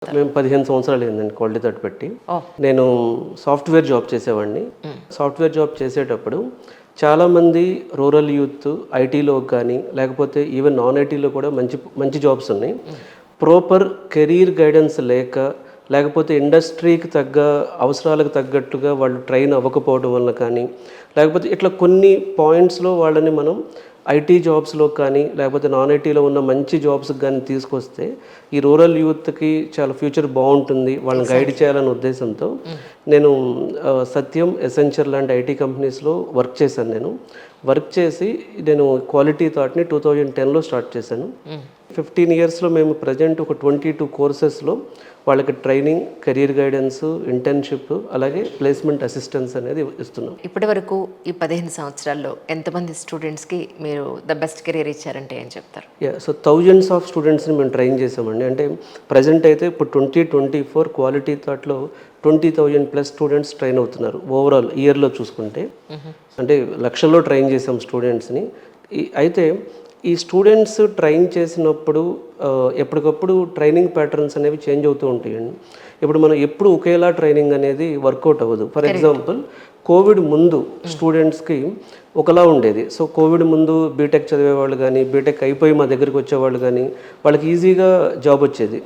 మేము 15 సంవత్సరాలు అయిందండి క్వాలిటీ థర్డ్ పెట్టి. ఓహ్! నేను సాఫ్ట్వేర్ జాబ్ చేసేవాడిని. సాఫ్ట్వేర్ జాబ్ చేసేటప్పుడు చాలామంది రూరల్ యూత్ ఐటీలో కానీ లేకపోతే ఈవెన్ నాన్ ఐటీలో కూడా మంచి మంచి జాబ్స్ ఉన్నాయి. ప్రాపర్ కెరీర్ గైడెన్స్ లేకపోతే ఇండస్ట్రీకి అవసరాలకు తగ్గట్టుగా వాళ్ళు ట్రైన్ అవ్వకపోవడం వల్ల కానీ లేకపోతే ఇట్లా కొన్ని పాయింట్స్లో వాళ్ళని మనం ఐటీ జాబ్స్లో కానీ లేకపోతే నాన్ ఐటీలో ఉన్న మంచి జాబ్స్కి కానీ తీసుకొస్తే ఈ రూరల్ యూత్కి చాలా ఫ్యూచర్ బాగుంటుంది, వాళ్ళని గైడ్ చేయాలనే ఉద్దేశంతో నేను సత్యం, ఎసెంచర్ లాంటి ఐటీ కంపెనీస్లో వర్క్ చేశాను. నేను క్వాలిటీ థాట్ని 2010లో స్టార్ట్ చేశాను. 15 ఇయర్స్లో మేము ప్రజెంట్ ఒక 22 కోర్సెస్లో వాళ్ళకి ట్రైనింగ్, కెరీర్ గైడెన్స్, ఇంటర్న్షిప్ అలాగే ప్లేస్మెంట్ అసిస్టెన్స్ అనేది ఇస్తున్నాం. ఇప్పటి వరకు ఈ 15 సంవత్సరాల్లో ఎంతమంది స్టూడెంట్స్కి మీరు ద బెస్ట్ కెరీర్ ఇచ్చారంటే ఏం చెప్తారు? సో థౌజండ్స్ ఆఫ్ స్టూడెంట్స్ని మేము ట్రైన్ చేసామండి. అంటే ప్రజెంట్ అయితే ఇప్పుడు 2024 క్వాలిటీ థాట్లో 20,000+ స్టూడెంట్స్ ట్రైన్ అవుతున్నారు ఓవరాల్ ఇయర్లో చూసుకుంటే. అంటే లక్షల్లో ట్రైన్ చేసాం స్టూడెంట్స్ని. అయితే ఈ స్టూడెంట్స్ ట్రైన్ చేసినప్పుడు ఎప్పటికప్పుడు ట్రైనింగ్ ప్యాటర్న్స్ అనేవి చేంజ్ అవుతూ ఉంటాయండి. ఇప్పుడు మనం ఎప్పుడు ఒకేలా ట్రైనింగ్ అనేది వర్కౌట్ అవ్వదు. ఫర్ ఎగ్జాంపుల్ కోవిడ్ ముందు స్టూడెంట్స్కి ఒకలా ఉండేది. సో కోవిడ్ ముందు బీటెక్ చదివేవాళ్ళు కానీ బీటెక్ అయిపోయి మా దగ్గరికి వచ్చేవాళ్ళు కానీ వాళ్ళకి ఈజీగా జాబ్ వచ్చేది.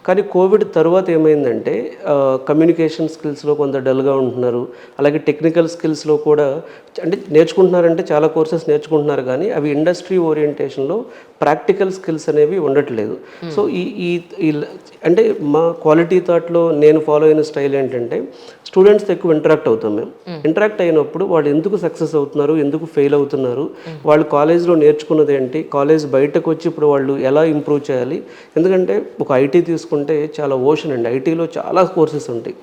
కానీ కోవిడ్ తర్వాత ఏమైందంటే కమ్యూనికేషన్ స్కిల్స్లో కొంత డల్గా ఉంటున్నారు. అలాగే టెక్నికల్ స్కిల్స్లో కూడా అంటే నేర్చుకుంటున్నారంటే చాలా కోర్సెస్ నేర్చుకుంటున్నారు కానీ అవి ఇండస్ట్రీ ఓరియంటేషన్లో ప్రాక్టికల్ స్కిల్స్ అనేవి ఉండట్లేదు. సో ఈ అంటే మా క్వాలిటీ థాట్లో నేను ఫాలో అయిన స్టైల్ ఏంటంటే స్టూడెంట్స్తో ఎక్కువ ఇంటరాక్ట్ అవుతాం మేము. ఇంటరాక్ట్ అయినప్పుడు వాళ్ళు ఎందుకు సక్సెస్ అవుతున్నారు, ఎందుకు ఫెయిల్ అవుతున్నారు, వాళ్ళు కాలేజ్లో నేర్చుకున్నది ఏంటి, కాలేజ్ బయటకు వచ్చి ఇప్పుడు వాళ్ళు ఎలా ఇంప్రూవ్ చేయాలి. ఎందుకంటే ఒక ఐటీ తీసుకుంటే చాలా ఓషన్ అండి, ఐటీలో చాలా కోర్సెస్ ఉంటాయి.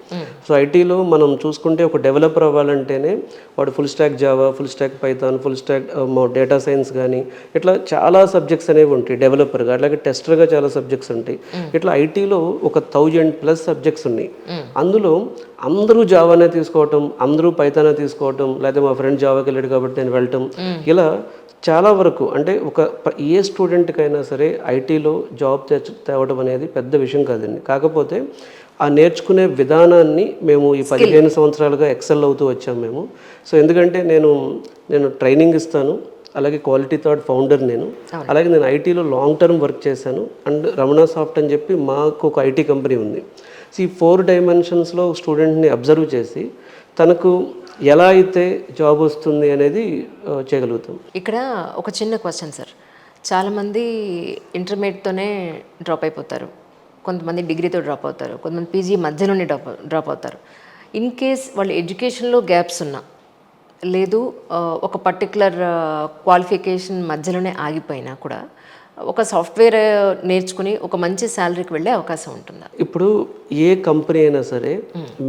సో ఐటీలో మనం చూసుకుంటే ఒక డెవలపర్ అవ్వాలంటేనే వాడు full stock Java, full stack Python, full stock data science కానీ ఇట్లా చాలా సబ్జెక్ట్స్ అనేవి ఉంటాయి డెవలపర్గా. అలాగే టెస్టర్గా చాలా సబ్జెక్ట్స్ ఉంటాయి. ఇట్లా ఐటీలో ఒక 1000+ సబ్జెక్ట్స్ ఉన్నాయి. అందులో అందరూ జావానే తీసుకోవటం, అందరూ పైథానే తీసుకోవటం, లేకపోతే మా ఫ్రెండ్ జావాకి వెళ్ళాడు కాబట్టి నేను వెళ్ళటం, ఇలా చాలా వరకు అంటే ఏ స్టూడెంట్కైనా సరే ఐటీలో జాబ్ తేవడం అనేది పెద్ద విషయం కాదండి. కాకపోతే ఆ నేర్చుకునే విధానాన్ని మేము ఈ 15 సంవత్సరాలుగా ఎక్సెల్ అవుతూ వచ్చాము మేము. సో ఎందుకంటే నేను ట్రైనింగ్ ఇస్తాను, అలాగే క్వాలిటీ థాట్ ఫౌండర్ అలాగే నేను ఐటీలో లాంగ్ టర్మ్ వర్క్ చేశాను. అండ్ రమణ సాఫ్ట్ అని చెప్పి మాకు ఒక ఐటీ కంపెనీ ఉంది. సో ఈ 4 డైమెన్షన్స్లో స్టూడెంట్ని అబ్జర్వ్ చేసి తనకు ఎలా అయితే జాబ్ వస్తుంది అనేది చేయగలుగుతాం. ఇక్కడ ఒక చిన్న క్వశ్చన్ సార్, చాలామంది ఇంటర్మీడియట్తోనే డ్రాప్ అయిపోతారు, కొంతమంది డిగ్రీతో డ్రాప్ అవుతారు, కొంతమంది పీజీ మధ్యలోనే డ్రాప్ అవుతారు. ఇన్ కేస్ వాళ్ళు ఎడ్యుకేషన్లో గ్యాప్స్ ఉన్నా లేదు ఒక పర్టికులర్ క్వాలిఫికేషన్ మధ్యలోనే ఆగిపోయినా కూడా ఒక సాఫ్ట్వేర్ నేర్చుకుని ఒక మంచి శాలరీకి వెళ్ళే అవకాశం ఉంటుందా? ఇప్పుడు ఏ కంపెనీ అయినా సరే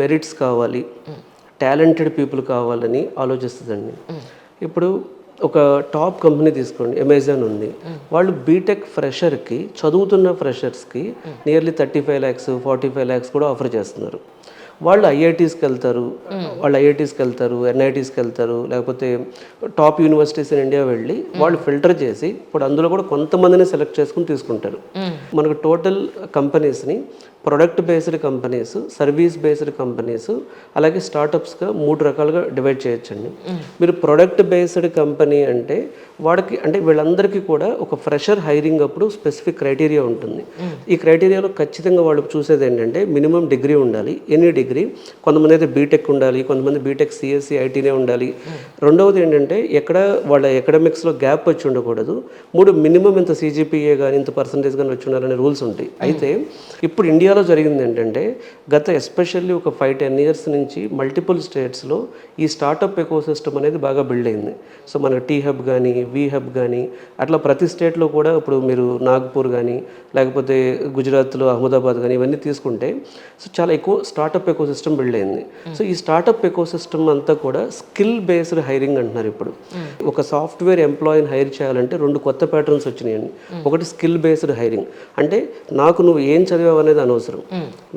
మెరిట్స్ కావాలి, టాలెంటెడ్ పీపుల్ కావాలని ఆలోచిస్తుందండి. ఇప్పుడు ఒక టాప్ కంపెనీ తీసుకోండి, అమెజాన్ ఉంది. వాళ్ళు బీటెక్ ఫ్రెషర్కి, చదువుతున్న ఫ్రెషర్స్కి నియర్లీ 35 lakhs 45 lakhs కూడా ఆఫర్ చేస్తున్నారు. వాళ్ళు ఐఐటీస్కి వెళ్తారు, ఎన్ఐటీస్కి వెళ్తారు, లేకపోతే టాప్ యూనివర్సిటీస్ ఇన్ ఇండియా వెళ్ళి వాళ్ళు ఫిల్టర్ చేసి ఇప్పుడు అందులో కూడా కొంతమందిని సెలెక్ట్ చేసుకుని తీసుకుంటారు. మనకు టోటల్ కంపెనీస్ని product based companies, service based companies, అలాగే స్టార్టప్స్గా 3 రకాలుగా డివైడ్ చేయొచ్చండి. మీరు ప్రొడక్ట్ బేస్డ్ కంపెనీ అంటే వీళ్ళందరికీ కూడా ఒక ఫ్రెషర్ హైరింగ్ అప్పుడు స్పెసిఫిక్ క్రైటీరియా ఉంటుంది. ఈ క్రైటీరియాలో ఖచ్చితంగా వాళ్ళు చూసేది ఏంటంటే మినిమం డిగ్రీ ఉండాలి, ఎనీ డిగ్రీ. కొంతమంది అయితే బీటెక్ ఉండాలి, కొంతమంది బీటెక్ సిఎస్సి ఐటీనే ఉండాలి. రెండవది ఏంటంటే వాళ్ళ ఎకడమిక్స్లో గ్యాప్ వచ్చి ఉండకూడదు. 3 మినిమం ఇంత సిజిపిఏ కానీ ఇంత పర్సంటేజ్ కానీ వచ్చి ఉండాలనే రూల్స్ ఉంటాయి. అయితే ఇప్పుడు ఇండియాలో జరిగింది ఏంటంటే గత ఎస్పెషల్లీ ఒక 5-10 years నుంచి మల్టిపుల్ స్టేట్స్లో ఈ స్టార్టప్ ఎకోసిస్టమ్ అనేది బాగా బిల్డ్ అయింది. సో మనకు టీ హబ్ కానీ, వి హబ్ కానీ అట్లా ప్రతి స్టేట్లో కూడా ఇప్పుడు మీరు నాగ్పూర్ కానీ లేకపోతే గుజరాత్లో అహ్మదాబాద్ కానీ ఇవన్నీ తీసుకుంటే సో చాలా ఎక్కువ స్టార్టప్ ఎకోసిస్టమ్ బిల్డ్ అయింది. సో ఈ స్టార్టప్ ఎకోసిస్టమ్ అంతా కూడా స్కిల్ బేస్డ్ హైరింగ్ అంటున్నారు. ఇప్పుడు ఒక సాఫ్ట్వేర్ ఎంప్లాయీని హైర్ చేయాలంటే 2 కొత్త ప్యాటర్న్స్ వచ్చినాయండి. ఒకటి స్కిల్ బేస్డ్ హైరింగ్, అంటే నువ్వు ఏం చదివావు అనేది అనవసరం,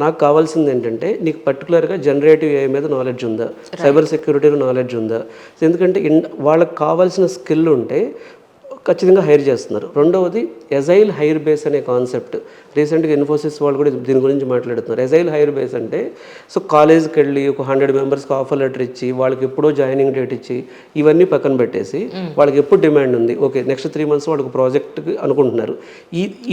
నాకు కావాల్సింది ఏంటంటే నీకు పర్టికులర్గా జనరేటివ్ ఏఐ మీద నాలెడ్జ్ ఉందా, సైబర్ సెక్యూరిటీలో నాలెడ్జ్ ఉందా. ఎందుకంటే వాళ్ళకి కావాల్సిన స్కిల్ ఉంటే ఖచ్చితంగా హైర్ చేస్తున్నారు. రెండవది ఎజైల్ హైర్ బేస్ అనే కాన్సెప్ట్. రీసెంట్గా ఇన్ఫోసిస్ వాళ్ళు కూడా దీని గురించి మాట్లాడుతున్నారు. ఎజైల్ హైర్ బేస్ అంటే సో కాలేజ్కి వెళ్ళి ఒక 100 మెంబర్స్కి ఆఫర్ లెటర్ ఇచ్చి వాళ్ళకి ఎప్పుడో జాయినింగ్ డేట్ ఇచ్చి ఇవన్నీ పక్కన పెట్టేసి వాళ్ళకి ఎప్పుడు డిమాండ్ ఉంది, ఓకే నెక్స్ట్ 3 months వాళ్ళకి ప్రాజెక్ట్కి అనుకుంటున్నారు,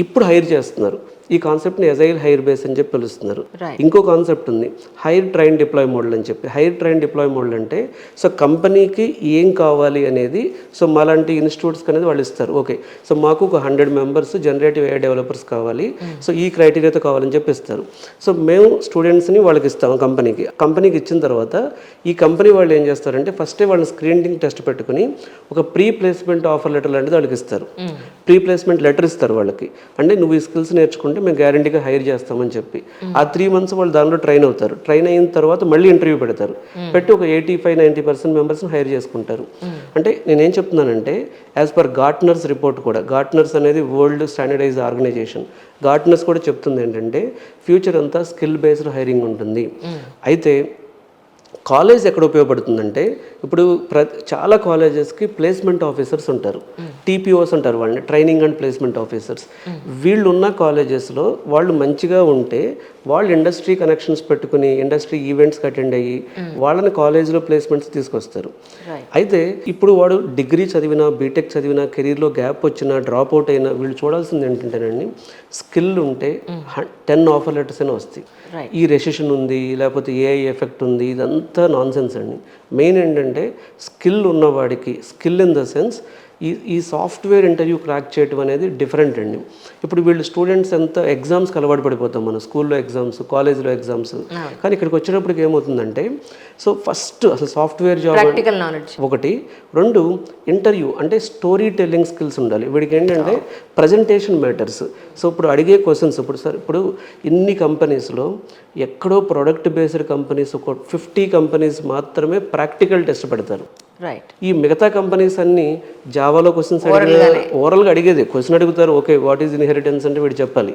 ఇప్పుడు హైర్ చేస్తున్నారు. ఈ కాన్సెప్ట్ని ఎజైల్ హైర్ బేస్ అని చెప్పి పిలుస్తున్నారు. ఇంకో కాన్సెప్ట్ ఉంది హైర్ ట్రైన్ డిప్లాయ్ మోడల్ అని చెప్పి. హైర్ ట్రైన్ డిప్లాయ్ మోడల్ అంటే సో కంపెనీకి ఏం కావాలి అనేది సో మాలాంటి ఇన్స్టిట్యూట్స్కి అనేది వాళ్ళు ఇస్తారు. ఓకే సో మాకు ఒక 100 మెంబర్స్ జనరేటివ్ AI డెవలపర్స్ కావాలి, సో ఈ క్రైటీరియాతో కావాలని చెప్పి ఇస్తారు. సో మేము స్టూడెంట్స్ని వాళ్ళకి ఇస్తాము కంపెనీకి ఇచ్చిన తర్వాత ఈ కంపెనీ వాళ్ళు ఏం చేస్తారంటే ఫస్టే వాళ్ళని స్క్రీనింగ్ టెస్ట్ పెట్టుకుని ఒక ప్రీ ప్లేస్మెంట్ ఆఫర్ లెటర్ లాంటిది వాళ్ళకి ఇస్తారు. ప్రీ ప్లేస్మెంట్ లెటర్ ఇస్తారు వాళ్ళకి, అంటే నువ్వు ఈ స్కిల్స్ నేర్చుకుంటే మేము గ్యారంటీగా హైర్ చేస్తామని చెప్పి. ఆ 3 months వాళ్ళు దానిలో ట్రైన్ అవుతారు. ట్రైన్ అయిన తర్వాత మళ్ళీ ఇంటర్వ్యూ పెడతారు. పెట్టి ఒక 85-90% మెంబర్స్ని హైర్ చేసుకుంటారు. అంటే నేనేం చెప్తున్నానంటే యాజ్ పర్ గార్ట్నర్స్ రిపోర్ట్ కూడా, గార్ట్నర్స్ అనేది వరల్డ్ స్టాండర్డైజ్ ఆర్గనైజేషన్, గార్ట్నర్స్ కూడా చెప్తుంది ఏంటంటే ఫ్యూచర్ అంతా స్కిల్ బేస్డ్ హైరింగ్ ఉంటుంది. అయితే కాలేజ్ ఎక్కడ ఉపయోగపడుతుందంటే ఇప్పుడు చాలా కాలేజెస్కి ప్లేస్మెంట్ ఆఫీసర్స్ ఉంటారు, TPOs అంటారు వాళ్ళని, ట్రైనింగ్ అండ్ ప్లేస్మెంట్ ఆఫీసర్స్. వీళ్ళు ఉన్న కాలేజెస్లో వాళ్ళు మంచిగా ఉంటే వాళ్ళు ఇండస్ట్రీ కనెక్షన్స్ పెట్టుకుని ఇండస్ట్రీ ఈవెంట్స్కి అటెండ్ అయ్యి వాళ్ళని కాలేజ్లో ప్లేస్మెంట్స్ తీసుకొస్తారు. అయితే ఇప్పుడు వాడు డిగ్రీ చదివినా బీటెక్ చదివినా కెరీర్లో గ్యాప్ వచ్చినా డ్రాప్ అవుట్ అయినా వీళ్ళు చూడాల్సింది ఏంటంటేనండి స్కిల్ ఉంటే 10 ఆఫర్ లెటర్స్ అయినా వస్తాయి. ఈ రెసిషన్ ఉంది లేకపోతే AI ఎఫెక్ట్ ఉంది ఇదంతా నాన్ సెన్స్ అండి. మెయిన్ ఏంటంటే స్కిల్ ఉన్నవాడికి, స్కిల్ ఇన్ ద సెన్స్ ఈ సాఫ్ట్వేర్ ఇంటర్వ్యూ క్రాక్ చేయడం అనేది డిఫరెంట్ అండి. ఇప్పుడు వీళ్ళు స్టూడెంట్స్ ఎంత ఎగ్జామ్స్కి అలవాటు పడిపోతాం, మన స్కూల్లో ఎగ్జామ్స్, కాలేజ్లో ఎగ్జామ్స్, కానీ ఇక్కడికి వచ్చేటప్పటికి ఏమవుతుందంటే సో ఫస్ట్ అసలు సాఫ్ట్వేర్ జాబ్ ప్రాక్టికల్ నాలెడ్జ్ ఒకటి, 2 ఇంటర్వ్యూ అంటే స్టోరీ టెల్లింగ్ స్కిల్స్ ఉండాలి వీడికి. ఏంటంటే ప్రజెంటేషన్ మ్యాటర్స్. సో ఇప్పుడు అడిగే క్వశ్చన్స్ ఇప్పుడు ఇన్ని కంపెనీస్లో ఎక్కడో ప్రొడక్ట్ బేస్డ్ కంపెనీస్ ఒక 50 కంపెనీస్ మాత్రమే ప్రాక్టికల్ టెస్ట్ పెడతారు. ఈ మిగతా కంపెనీస్ అన్ని జావాలో క్వశ్చన్స్ ఓరల్గా అడిగేది క్వశ్చన్ అడుగుతారు. ఓకే వాట్ ఈజ్ ఇన్హెరిటెన్స్ అంటే వీడు చెప్పాలి,